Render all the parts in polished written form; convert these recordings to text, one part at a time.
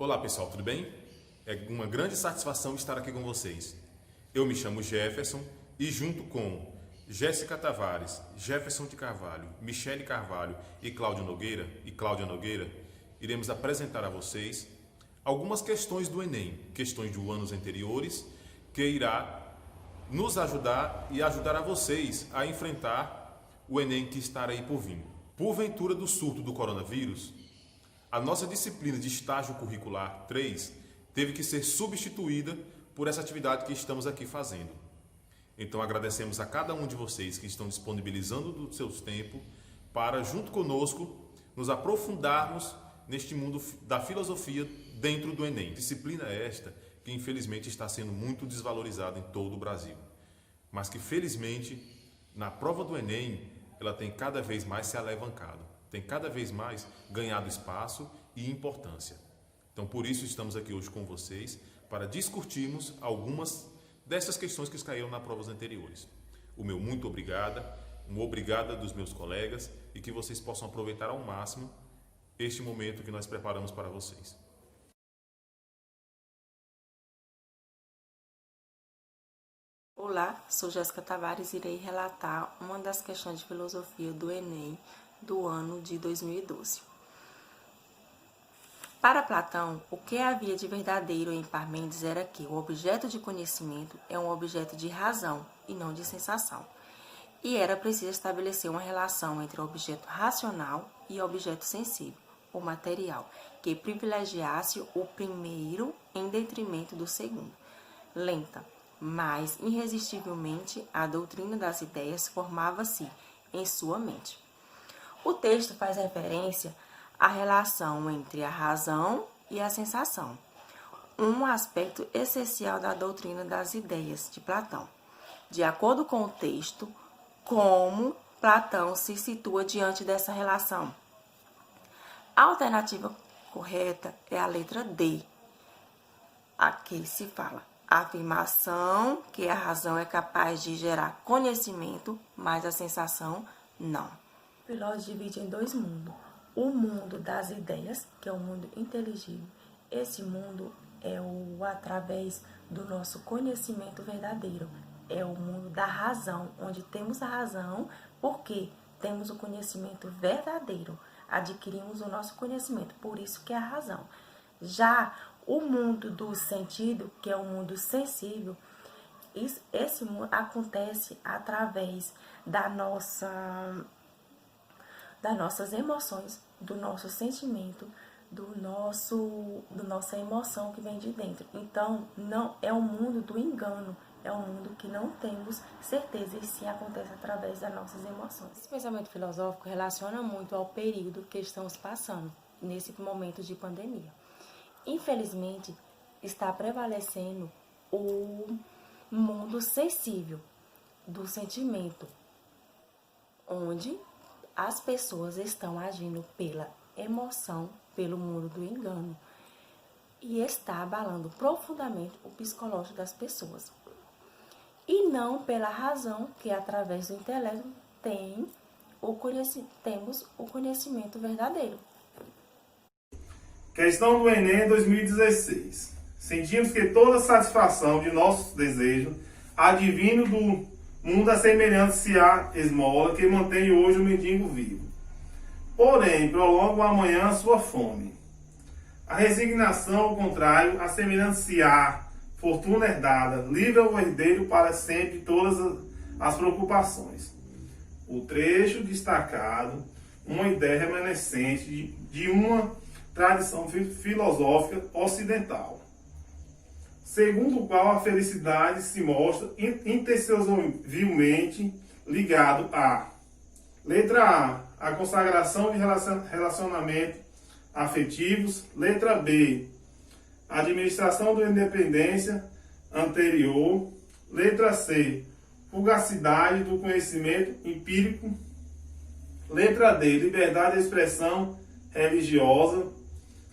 Olá pessoal, tudo bem? É uma grande satisfação estar aqui com vocês. Eu me chamo Jefferson e junto com Jéssica Tavares, Jefferson de Carvalho, Michele Carvalho e Cláudia Nogueira, iremos apresentar a vocês algumas questões do Enem, questões de anos anteriores, que irá nos ajudar e ajudar a vocês a enfrentar o Enem que estará aí por vir. Porventura do surto do coronavírus, a nossa disciplina de estágio curricular 3 teve que ser substituída por essa atividade que estamos aqui fazendo. Então agradecemos a cada um de vocês que estão disponibilizando do seu tempo para, junto conosco, nos aprofundarmos neste mundo da filosofia dentro do Enem. Disciplina esta que infelizmente está sendo muito desvalorizada em todo o Brasil, mas que felizmente na prova do Enem ela tem cada vez mais se alavancado. Tem cada vez mais ganhado espaço e importância. Então, por isso, estamos aqui hoje com vocês para discutirmos algumas dessas questões que caíram nas provas anteriores. O meu muito obrigada, um obrigada dos meus colegas e que vocês possam aproveitar ao máximo este momento que nós preparamos para vocês. Olá, sou Jéssica Tavares e irei relatar uma das questões de filosofia do Enem do ano de 2012. Para Platão, o que havia de verdadeiro em Parmênides era que o objeto de conhecimento é um objeto de razão e não de sensação. E era preciso estabelecer uma relação entre o objeto racional e o objeto sensível, ou material, que privilegiasse o primeiro em detrimento do segundo. Lenta, mas irresistivelmente a doutrina das ideias formava-se em sua mente. O texto faz referência à relação entre a razão e a sensação, um aspecto essencial da doutrina das ideias de Platão. De acordo com o texto, como Platão se situa diante dessa relação? A alternativa correta é a letra D. Aqui se fala a afirmação que a razão é capaz de gerar conhecimento, mas a sensação não. O filósofo divide em dois mundos. O mundo das ideias, que é o mundo inteligível. Esse mundo é através do nosso conhecimento verdadeiro. É o mundo da razão, onde temos a razão porque temos o conhecimento verdadeiro. Adquirimos o nosso conhecimento, por isso que é a razão. Já o mundo do sentido, que é o mundo sensível, esse mundo acontece através das nossas emoções, do nosso sentimento, nossa emoção que vem de dentro. Então, não é o mundo do engano, é um mundo que não temos certeza e sim acontece através das nossas emoções. Esse pensamento filosófico relaciona muito ao período que estamos passando, nesse momento de pandemia. Infelizmente, está prevalecendo o mundo sensível do sentimento, onde as pessoas estão agindo pela emoção, pelo mundo do engano, e está abalando profundamente o psicológico das pessoas. E não pela razão, que através do intelecto temos o conhecimento verdadeiro. Questão do Enem 2016. Sentimos que toda satisfação de nossos desejos advindo do mundo assemelhando-se à esmola que mantém hoje o mendigo vivo. Porém, prolonga o amanhã a sua fome. A resignação, ao contrário, assemelhando-se à fortuna herdada, livra o herdeiro para sempre todas as preocupações. O trecho destacado, uma ideia remanescente de uma tradição filosófica ocidental, segundo o qual a felicidade se mostra indissoluvelmente ligado a letra A consagração de relacionamentos afetivos, letra B, a administração da independência anterior, letra C, fugacidade do conhecimento empírico, letra D, liberdade de expressão religiosa,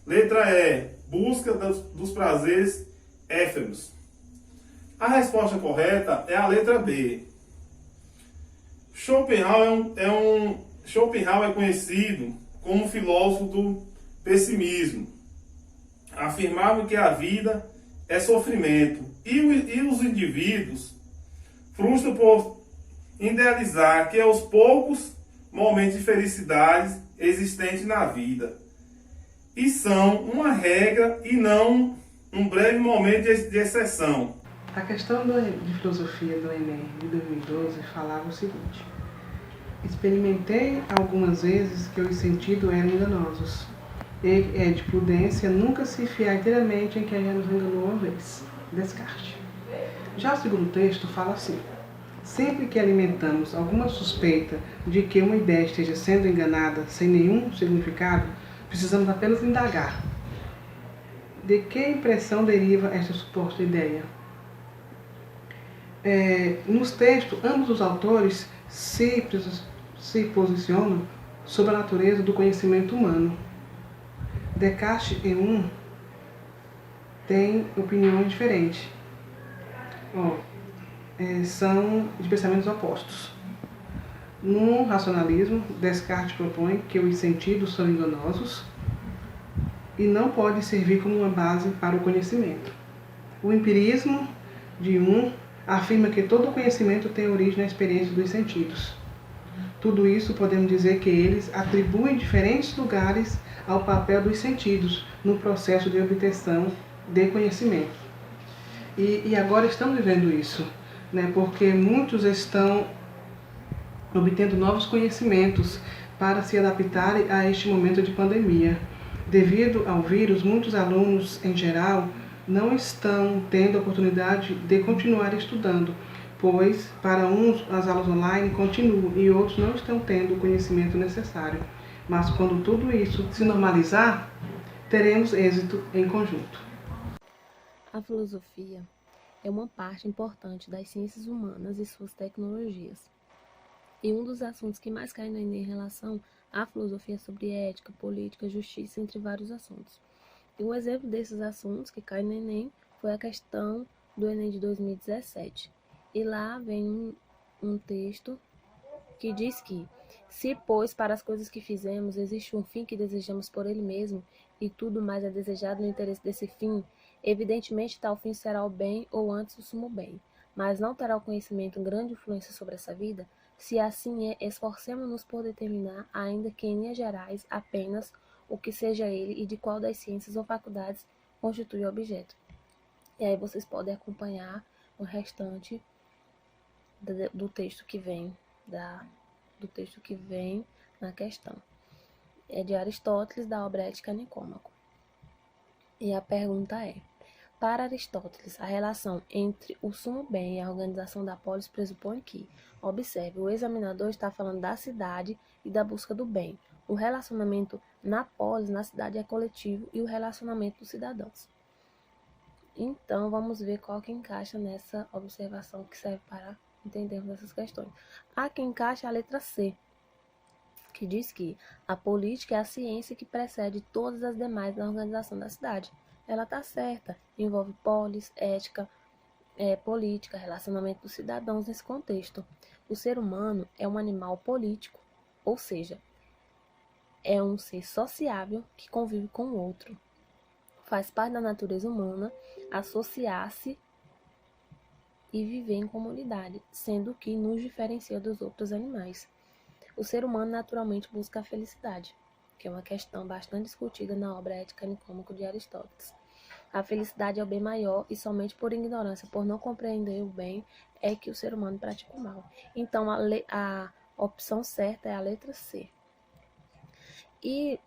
letra E, busca dos prazeres éferos. A resposta correta é a letra B. Schopenhauer é conhecido como filósofo do pessimismo. afirmavam que a vida é sofrimento e os indivíduos frustram por idealizar que aos poucos momentos de felicidade existentes na vida e são uma regra e não um breve momento de exceção. A questão de filosofia do Enem de 2012 falava o seguinte: experimentei algumas vezes que os sentidos eram enganosos, e é de prudência nunca se fiar inteiramente em quem já nos enganou uma vez. Descarte. Já o segundo texto fala assim: sempre que alimentamos alguma suspeita de que uma ideia esteja sendo enganada sem nenhum significado, precisamos apenas indagar. De que impressão deriva esta suposta ideia? Nos textos, ambos os autores se posicionam sobre a natureza do conhecimento humano. Descartes e tem opiniões diferentes. São de pensamentos opostos. No racionalismo, Descartes propõe que os sentidos são enganosos e não podem servir como uma base para o conhecimento. O empirismo de afirma que todo conhecimento tem origem na experiência dos sentidos. Tudo isso podemos dizer que eles atribuem diferentes lugares ao papel dos sentidos no processo de obtenção de conhecimento. E agora estamos vivendo isso, né? Porque muitos estão obtendo novos conhecimentos para se adaptarem a este momento de pandemia. Devido ao vírus, muitos alunos, em geral, não estão tendo a oportunidade de continuar estudando, pois para uns as aulas online continuam e outros não estão tendo o conhecimento necessário. Mas quando tudo isso se normalizar, teremos êxito em conjunto. A filosofia é uma parte importante das ciências humanas e suas tecnologias. E um dos assuntos que mais cai no Enem em relação à filosofia é sobre ética, política, justiça, entre vários assuntos. E um exemplo desses assuntos que cai no Enem foi a questão do Enem de 2017. E lá vem um texto que diz que: se, pois, para as coisas que fizemos existe um fim que desejamos por ele mesmo, e tudo mais é desejado no interesse desse fim, evidentemente tal fim será o bem ou antes o sumo bem, mas não terá o conhecimento grande influência sobre essa vida. Se assim é, esforcemo-nos por determinar, ainda que em linhas gerais, apenas o que seja ele e de qual das ciências ou faculdades constitui o objeto. E aí vocês podem acompanhar o restante do texto que vem na questão. É de Aristóteles, da obra Ética Nicômaco. E a pergunta é: para Aristóteles, a relação entre o sumo bem e a organização da polis pressupõe que, observe, o examinador está falando da cidade e da busca do bem. O relacionamento na polis, na cidade, é coletivo e o relacionamento dos cidadãos. Então, vamos ver qual que encaixa nessa observação que serve para entendermos essas questões. A que encaixa a letra C, que diz que a política é a ciência que precede todas as demais na organização da cidade. Ela está certa, envolve polis, ética, política, relacionamento dos cidadãos nesse contexto. O ser humano é um animal político, ou seja, é um ser sociável que convive com o outro. Faz parte da natureza humana associar-se e viver em comunidade, sendo que nos diferencia dos outros animais. O ser humano naturalmente busca a felicidade, que é uma questão bastante discutida na obra Ética Nicômaco de Aristóteles. A felicidade é o bem maior e somente por ignorância, por não compreender o bem, é que o ser humano pratica o mal. Então, a opção certa é a letra C. E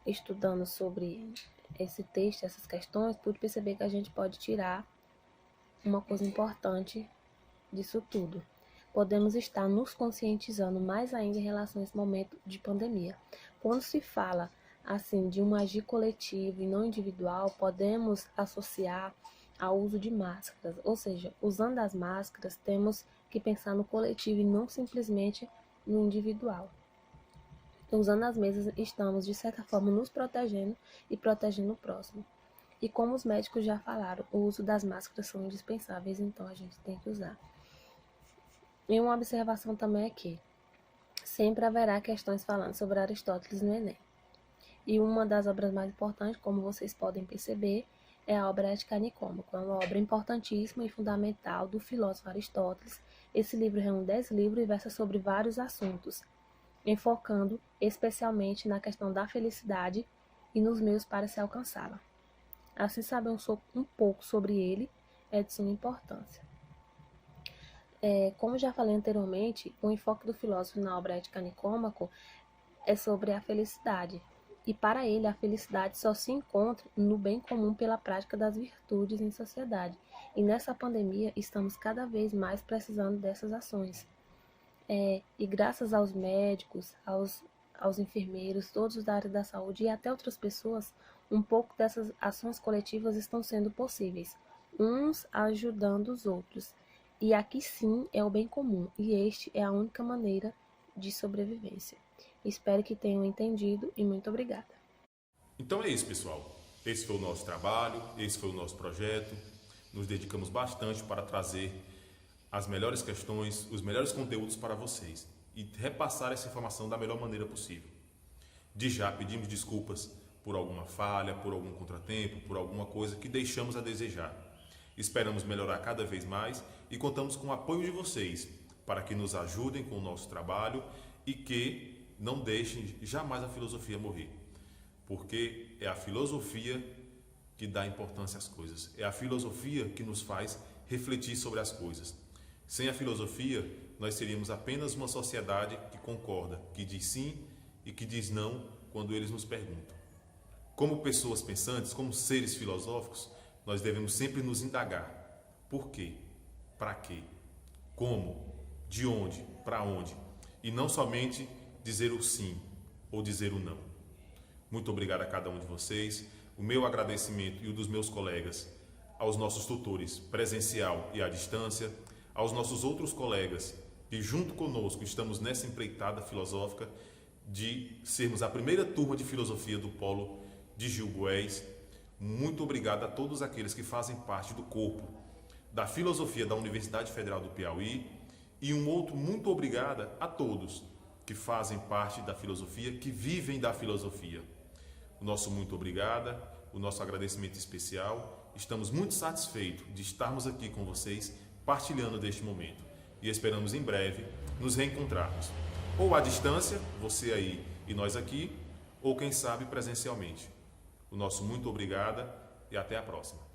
estudando sobre esse texto, essas questões, pude perceber que a gente pode tirar uma coisa importante disso tudo. Podemos estar nos conscientizando mais ainda em relação a esse momento de pandemia. Quando se fala assim de um agir coletivo e não individual, podemos associar ao uso de máscaras, ou seja, usando as máscaras, temos que pensar no coletivo e não simplesmente no individual. Usando as mesas, estamos, de certa forma, nos protegendo e protegendo o próximo. E como os médicos já falaram, o uso das máscaras são indispensáveis, então a gente tem que usar. E uma observação também é que sempre haverá questões falando sobre Aristóteles no Enem. E uma das obras mais importantes, como vocês podem perceber, é a obra Ética Nicômaco. É uma obra importantíssima e fundamental do filósofo Aristóteles. Esse livro reúne 10 livros e versa sobre vários assuntos, enfocando especialmente na questão da felicidade e nos meios para se alcançá-la. Assim, saber um pouco sobre ele é de suma importância. Como já falei anteriormente, o enfoque do filósofo na obra Ética Nicômaco é sobre a felicidade. E para ele, a felicidade só se encontra no bem comum pela prática das virtudes em sociedade. E nessa pandemia, estamos cada vez mais precisando dessas ações. E graças aos médicos, aos enfermeiros, todos da área da saúde e até outras pessoas, um pouco dessas ações coletivas estão sendo possíveis, uns ajudando os outros. E aqui sim é o bem comum, e este é a única maneira de sobrevivência. Espero que tenham entendido e muito obrigada. Então é isso, pessoal. Esse foi o nosso trabalho, esse foi o nosso projeto. Nos dedicamos bastante para trazer as melhores questões, os melhores conteúdos para vocês e repassar essa informação da melhor maneira possível. De já pedimos desculpas por alguma falha, por algum contratempo, por alguma coisa que deixamos a desejar. Esperamos melhorar cada vez mais e contamos com o apoio de vocês para que nos ajudem com o nosso trabalho e que não deixem jamais a filosofia morrer, porque é a filosofia que dá importância às coisas, é a filosofia que nos faz refletir sobre as coisas. Sem a filosofia, nós seríamos apenas uma sociedade que concorda, que diz sim e que diz não quando eles nos perguntam. Como pessoas pensantes, como seres filosóficos, nós devemos sempre nos indagar. Por quê? Para quê? Como? De onde? Para onde? E não somente dizer o sim ou dizer o não. Muito obrigado a cada um de vocês. O meu agradecimento e o dos meus colegas aos nossos tutores presencial e à distância, aos nossos outros colegas que junto conosco estamos nessa empreitada filosófica de sermos a primeira turma de filosofia do Polo de Gil Goés. Muito obrigado a todos aqueles que fazem parte do corpo da filosofia da Universidade Federal do Piauí e um outro muito obrigado a todos que fazem parte da filosofia, que vivem da filosofia. O nosso muito obrigado, o nosso agradecimento especial. Estamos muito satisfeitos de estarmos aqui com vocês, partilhando deste momento. E esperamos em breve nos reencontrarmos. Ou à distância, você aí e nós aqui, ou quem sabe presencialmente. O nosso muito obrigado e até a próxima.